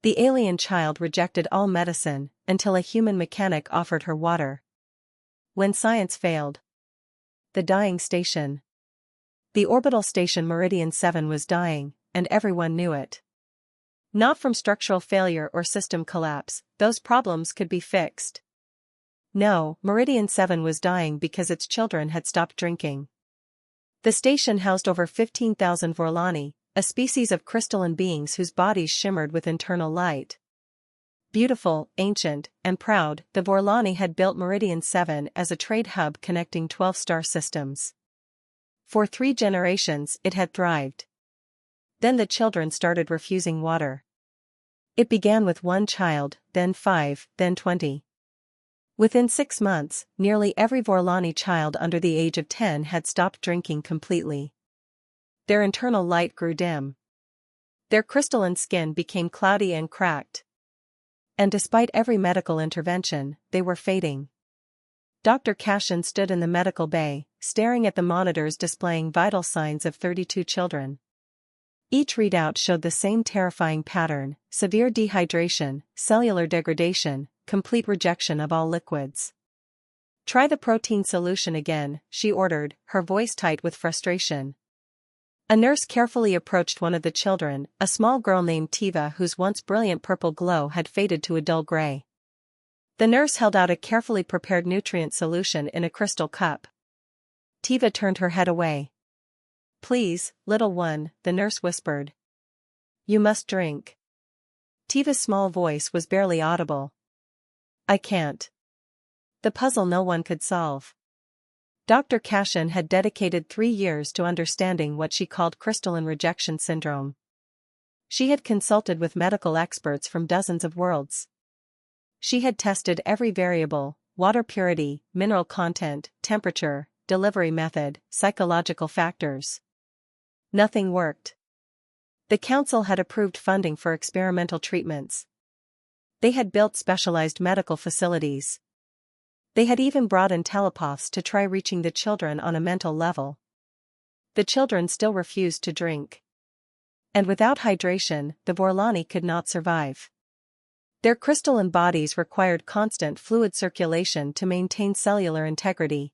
The alien child rejected all medicine until a human mechanic offered her water. When science failed. The dying station. The orbital station Meridian 7 was dying, and everyone knew it. Not from structural failure or system collapse, those problems could be fixed. No, Meridian 7 was dying because its children had stopped drinking. The station housed over 15,000 Vorlani, a species of crystalline beings whose bodies shimmered with internal light. Beautiful, ancient, and proud, the Vorlani had built Meridian 7 as a trade hub connecting 12 star systems. For 3 generations it had thrived. Then the children started refusing water. It began with 1 child, then 5, then 20. Within 6 months, nearly every Vorlani child under the age of 10 had stopped drinking completely. Their internal light grew dim. Their crystalline skin became cloudy and cracked. And despite every medical intervention, they were fading. Dr. Cashin stood in the medical bay, staring at the monitors displaying vital signs of 32 children. Each readout showed the same terrifying pattern: severe dehydration, cellular degradation, complete rejection of all liquids. "Try the protein solution again," she ordered, her voice tight with frustration. A nurse carefully approached one of the children, a small girl named Tiva whose once brilliant purple glow had faded to a dull gray. The nurse held out a carefully prepared nutrient solution in a crystal cup. Tiva turned her head away. "Please, little one," the nurse whispered. "You must drink." Tiva's small voice was barely audible. "I can't." The puzzle no one could solve. Dr. Cashin had dedicated 3 years to understanding what she called crystalline rejection syndrome. She had consulted with medical experts from dozens of worlds. She had tested every variable: water purity, mineral content, temperature, delivery method, psychological factors. Nothing worked. The council had approved funding for experimental treatments. They had built specialized medical facilities. They had even brought in telepaths to try reaching the children on a mental level. The children still refused to drink. And without hydration, the Vorlani could not survive. Their crystalline bodies required constant fluid circulation to maintain cellular integrity.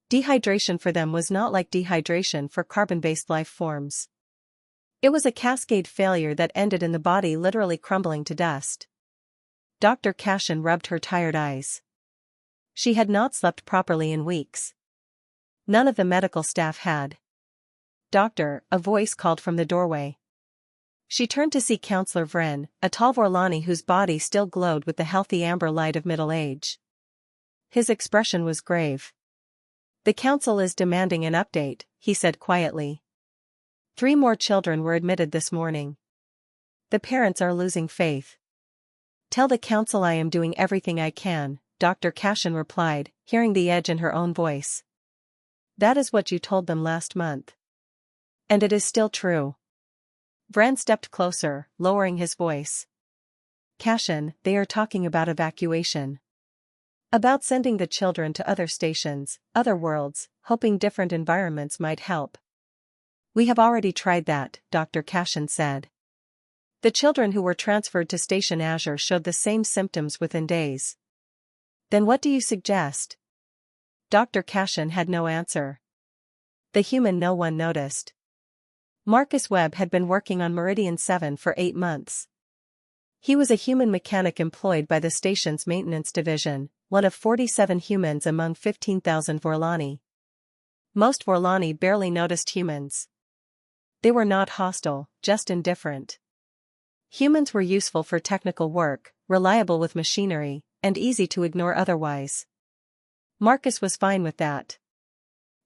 Dehydration for them was not like dehydration for carbon-based life forms. It was a cascade failure that ended in the body literally crumbling to dust. Dr. Cashin rubbed her tired eyes. She had not slept properly in weeks. None of the medical staff had. "Doctor," a voice called from the doorway. She turned to see Counselor Vren, a tall Vorlani whose body still glowed with the healthy amber light of middle age. His expression was grave. "The council is demanding an update," he said quietly. 3 more children were admitted this morning. The parents are losing faith. "Tell the council I am doing everything I can," Dr. Cashin replied, hearing the edge in her own voice. "That is what you told them last month. And it is still true." Vren stepped closer, lowering his voice. "Cashin, they are talking about evacuation. About sending the children to other stations, other worlds, hoping different environments might help." "We have already tried that," Dr. Cashin said. "The children who were transferred to Station Azure showed the same symptoms within days." "Then what do you suggest?" Dr. Cashin had no answer. The human no one noticed. Marcus Webb had been working on Meridian 7 for 8 months. He was a human mechanic employed by the station's maintenance division, one of 47 humans among 15,000 Vorlani. Most Vorlani barely noticed humans. They were not hostile, just indifferent. Humans were useful for technical work, reliable with machinery, and easy to ignore otherwise. Marcus was fine with that.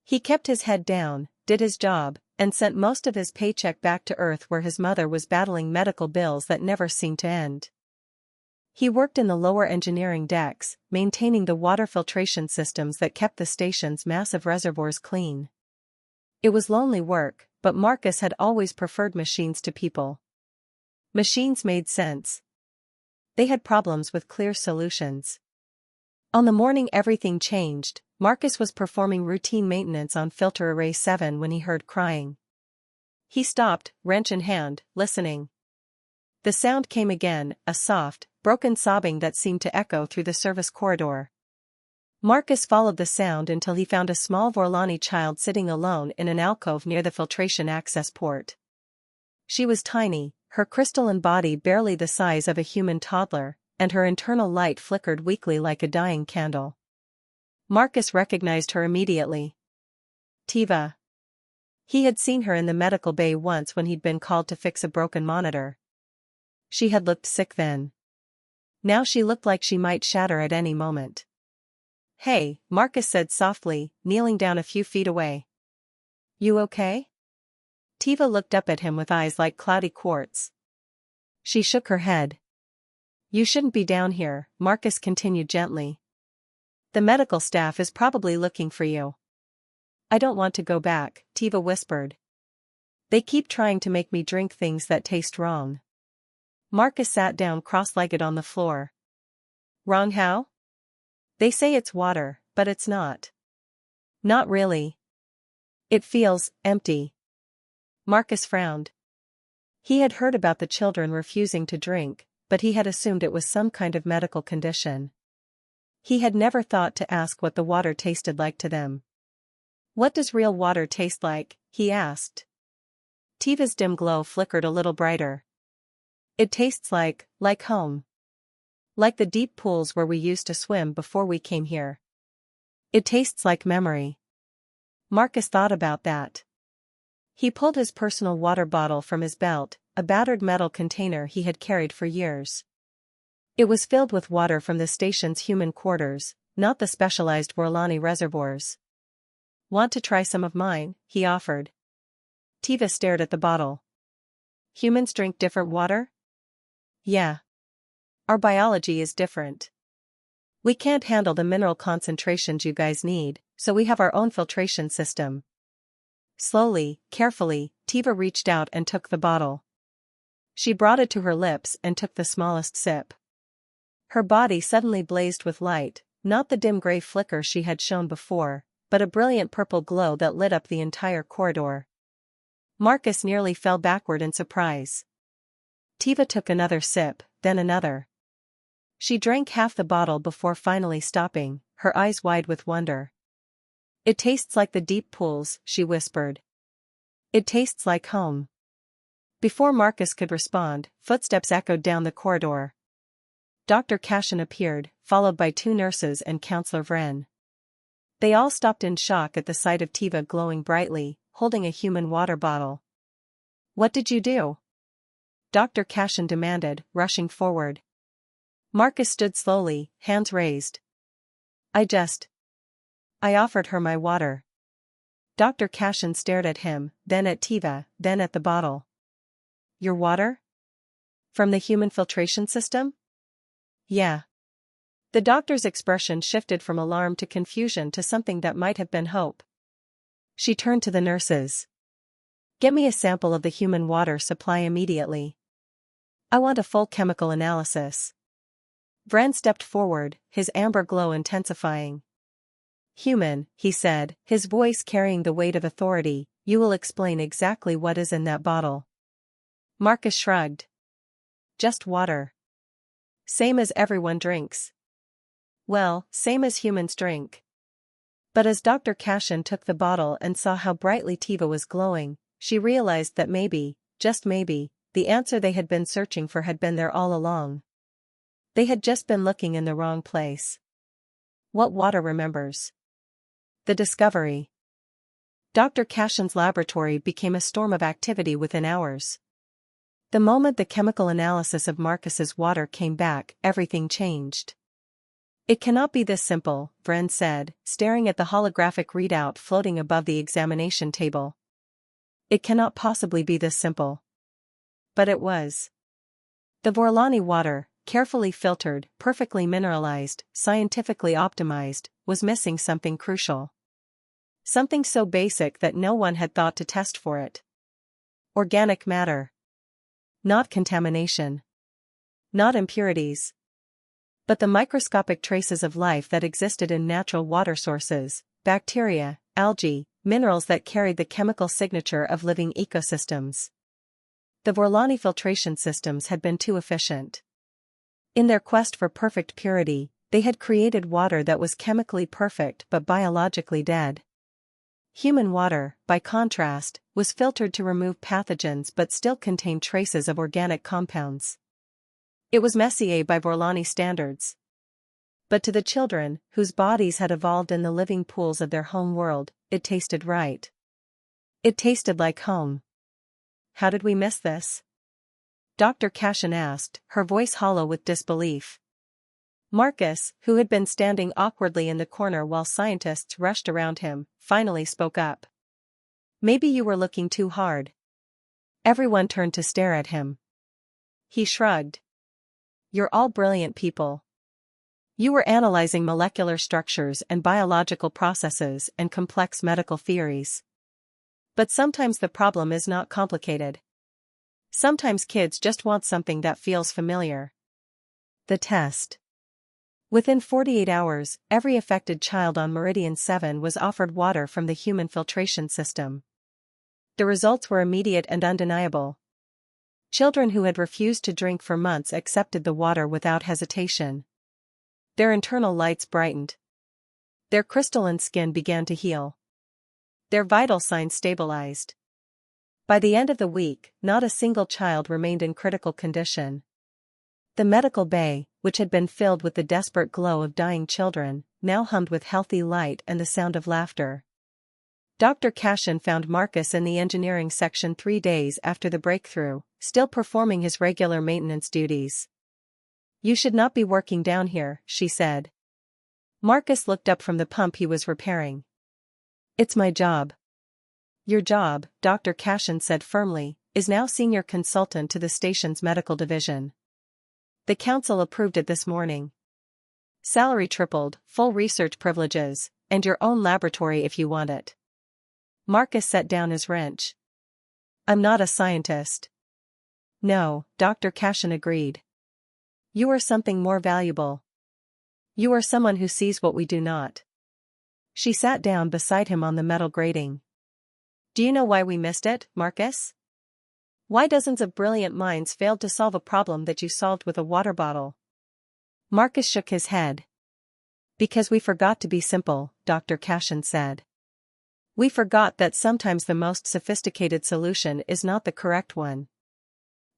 He kept his head down, did his job, and sent most of his paycheck back to Earth where his mother was battling medical bills that never seemed to end. He worked in the lower engineering decks, maintaining the water filtration systems that kept the station's massive reservoirs clean. It was lonely work, but Marcus had always preferred machines to people. Machines made sense. They had problems with clear solutions. On the morning everything changed, Marcus was performing routine maintenance on filter array 7 when he heard crying. He stopped, wrench in hand, listening. The sound came again, a soft, broken sobbing that seemed to echo through the service corridor. Marcus followed the sound until he found a small Vorlani child sitting alone in an alcove near the filtration access port. She was tiny, her crystalline body barely the size of a human toddler, and her internal light flickered weakly like a dying candle. Marcus recognized her immediately. Tiva. He had seen her in the medical bay once when he'd been called to fix a broken monitor. She had looked sick then. Now she looked like she might shatter at any moment. "Hey," Marcus said softly, kneeling down a few feet away. "You okay?" Tiva looked up at him with eyes like cloudy quartz. She shook her head. "You shouldn't be down here," Marcus continued gently. "The medical staff is probably looking for you." "I don't want to go back," Tiva whispered. "They keep trying to make me drink things that taste wrong." Marcus sat down cross-legged on the floor. "Wrong how?" "They say it's water, but it's not." "Not really. It feels empty." Marcus frowned. He had heard about the children refusing to drink, but he had assumed it was some kind of medical condition. He had never thought to ask what the water tasted like to them. "What does real water taste like?" he asked. Tiva's dim glow flickered a little brighter. "It tastes like home. Like the deep pools where we used to swim before we came here. It tastes like memory." Marcus thought about that. He pulled his personal water bottle from his belt, a battered metal container he had carried for years. It was filled with water from the station's human quarters, not the specialized Vorlani reservoirs. "Want to try some of mine?" he offered. Tiva stared at the bottle. "Humans drink different water?" "Yeah. Our biology is different. We can't handle the mineral concentrations you guys need, so we have our own filtration system." Slowly, carefully, Tiva reached out and took the bottle. She brought it to her lips and took the smallest sip. Her body suddenly blazed with light, not the dim gray flicker she had shown before, but a brilliant purple glow that lit up the entire corridor. Marcus nearly fell backward in surprise. Tiva took another sip, then another. She drank half the bottle before finally stopping, her eyes wide with wonder. "It tastes like the deep pools," she whispered. "It tastes like home." Before Marcus could respond, footsteps echoed down the corridor. Dr. Cashin appeared, followed by 2 nurses and Counselor Vren. They all stopped in shock at the sight of Tiva glowing brightly, holding a human water bottle. "What did you do?" Dr. Cashin demanded, rushing forward. Marcus stood slowly, hands raised. I offered her my water." Dr. Cashin stared at him, then at Tiva, then at the bottle. "Your water? From the human filtration system?" "Yeah." The doctor's expression shifted from alarm to confusion to something that might have been hope. She turned to the nurses. "Get me a sample of the human water supply immediately. I want a full chemical analysis." Vren stepped forward, his amber glow intensifying. "Human," he said, his voice carrying the weight of authority, "you will explain exactly what is in that bottle." Marcus shrugged. "Just water. Same as everyone drinks." "Well, same as humans drink." But as Dr. Cashin took the bottle and saw how brightly Tiva was glowing, she realized that maybe, just maybe, the answer they had been searching for had been there all along. They had just been looking in the wrong place. What water remembers? The discovery. Dr. Cashin's laboratory became a storm of activity within hours. The moment the chemical analysis of Marcus's water came back, everything changed. "It cannot be this simple," Vren said, staring at the holographic readout floating above the examination table. "It cannot possibly be this simple." But it was. The Vorlani water, carefully filtered, perfectly mineralized, scientifically optimized, was missing something crucial. Something so basic that no one had thought to test for it. Organic matter. Not contamination. Not impurities. But the microscopic traces of life that existed in natural water sources, bacteria, algae, minerals that carried the chemical signature of living ecosystems. The Vorlani filtration systems had been too efficient. In their quest for perfect purity, they had created water that was chemically perfect but biologically dead. Human water, by contrast, was filtered to remove pathogens but still contained traces of organic compounds. It was Messier by Vorlani standards. But to the children, whose bodies had evolved in the living pools of their home world, it tasted right. It tasted like home. How did we miss this? Dr. Cashin asked, her voice hollow with disbelief. Marcus, who had been standing awkwardly in the corner while scientists rushed around him, finally spoke up. Maybe you were looking too hard. Everyone turned to stare at him. He shrugged. You're all brilliant people. You were analyzing molecular structures and biological processes and complex medical theories. But sometimes the problem is not complicated. Sometimes kids just want something that feels familiar. The test. Within 48 hours, every affected child on Meridian 7 was offered water from the human filtration system. The results were immediate and undeniable. Children who had refused to drink for months accepted the water without hesitation. Their internal lights brightened. Their crystalline skin began to heal. Their vital signs stabilized. By the end of the week, not a single child remained in critical condition. The medical bay, which had been filled with the desperate glow of dying children, now hummed with healthy light and the sound of laughter. Dr. Cashin found Marcus in the engineering section 3 days after the breakthrough, still performing his regular maintenance duties. You should not be working down here, she said. Marcus looked up from the pump he was repairing. It's my job. Your job, Dr. Cashin said firmly, is now senior consultant to the station's medical division. The council approved it this morning. Salary tripled, full research privileges, and your own laboratory if you want it. Marcus set down his wrench. I'm not a scientist. No, Dr. Cashin agreed. You are something more valuable. You are someone who sees what we do not. She sat down beside him on the metal grating. Do you know why we missed it, Marcus? Why dozens of brilliant minds failed to solve a problem that you solved with a water bottle? Marcus shook his head. Because we forgot to be simple, Dr. Cashin said. We forgot that sometimes the most sophisticated solution is not the correct one.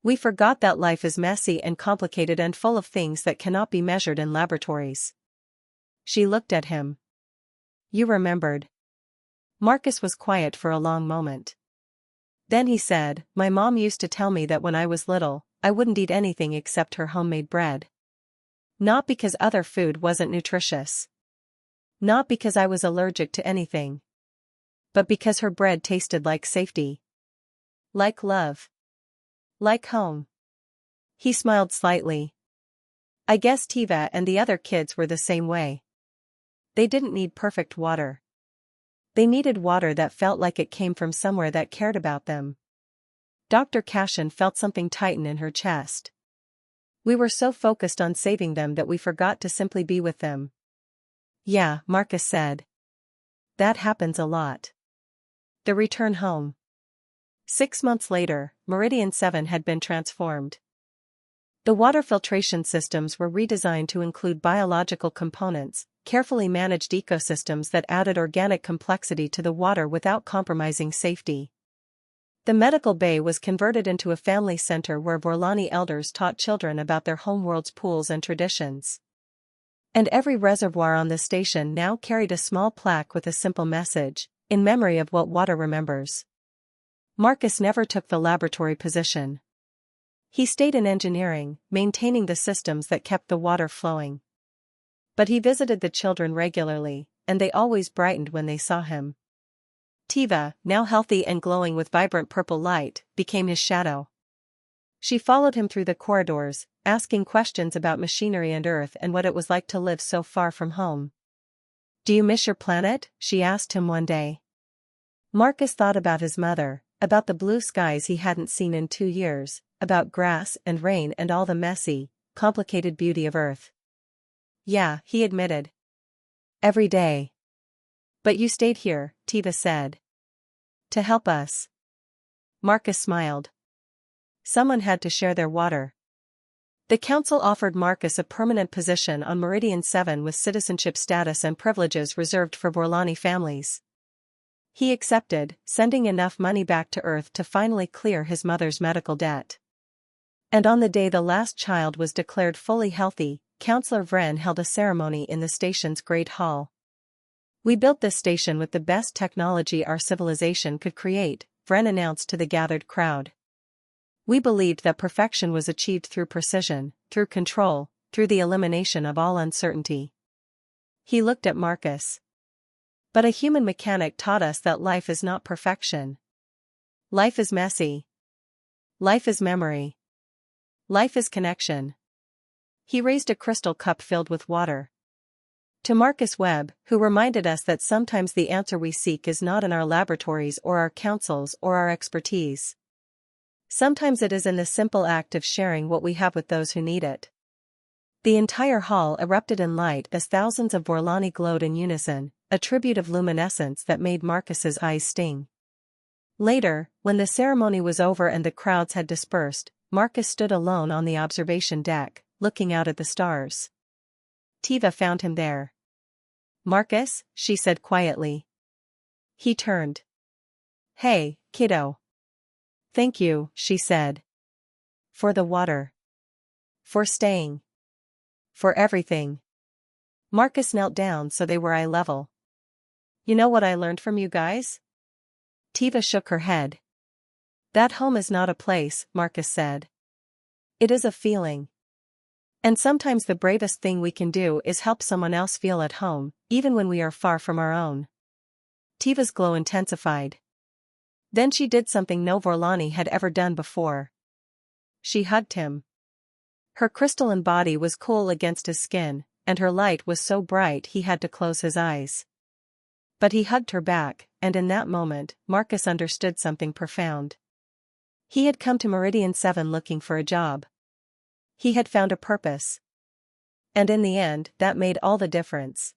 We forgot that life is messy and complicated and full of things that cannot be measured in laboratories. She looked at him. You remembered. Marcus was quiet for a long moment. Then he said, my mom used to tell me that when I was little, I wouldn't eat anything except her homemade bread. Not because other food wasn't nutritious. Not because I was allergic to anything. But because her bread tasted like safety. Like love. Like home. He smiled slightly. I guess Tiva and the other kids were the same way. They didn't need perfect water. They needed water that felt like it came from somewhere that cared about them. Dr. Cashin felt something tighten in her chest. We were so focused on saving them that we forgot to simply be with them. Yeah, Marcus said. That happens a lot. The return home. 6 months later, Meridian 7 had been transformed. The water filtration systems were redesigned to include biological components, carefully managed ecosystems that added organic complexity to the water without compromising safety. The medical bay was converted into a family center where Vorlani elders taught children about their homeworld's pools and traditions. And every reservoir on the station now carried a small plaque with a simple message, in memory of what water remembers. Marcus never took the laboratory position. He stayed in engineering, maintaining the systems that kept the water flowing. But he visited the children regularly, and they always brightened when they saw him. Tiva, now healthy and glowing with vibrant purple light, became his shadow. She followed him through the corridors, asking questions about machinery and Earth and what it was like to live so far from home. Do you miss your planet? She asked him one day. Marcus thought about his mother, about the blue skies he hadn't seen in 2 years, about grass and rain and all the messy, complicated beauty of Earth. Yeah, he admitted. Every day. But you stayed here, Tiva said. To help us. Marcus smiled. Someone had to share their water. The council offered Marcus a permanent position on Meridian 7 with citizenship status and privileges reserved for Vorlani families. He accepted, sending enough money back to Earth to finally clear his mother's medical debt. And on the day the last child was declared fully healthy, Councillor Vren held a ceremony in the station's Great Hall. "We built this station with the best technology our civilization could create," Vren announced to the gathered crowd. "We believed that perfection was achieved through precision, through control, through the elimination of all uncertainty." He looked at Marcus. "But a human mechanic taught us that life is not perfection. Life is messy. Life is memory. Life is connection." He raised a crystal cup filled with water to Marcus Webb, who reminded us that sometimes the answer we seek is not in our laboratories or our councils or our expertise. Sometimes it is in the simple act of sharing what we have with those who need it. The entire hall erupted in light as thousands of Vorlani glowed in unison, a tribute of luminescence that made Marcus's eyes sting. Later, when the ceremony was over and the crowds had dispersed, Marcus stood alone on the observation deck, looking out at the stars. Tiva found him there. "Marcus," she said quietly. He turned. "Hey, kiddo." "Thank you," she said. "For the water. For staying. For everything." Marcus knelt down so they were eye level. "You know what I learned from you guys?" Tiva shook her head. "That home is not a place," Marcus said. "It is a feeling. And sometimes the bravest thing we can do is help someone else feel at home, even when we are far from our own." Tiva's glow intensified. Then she did something no Vorlani had ever done before. She hugged him. Her crystalline body was cool against his skin, and her light was so bright he had to close his eyes. But he hugged her back, and in that moment, Marcus understood something profound. He had come to Meridian 7 looking for a job. He had found a purpose. And in the end, that made all the difference.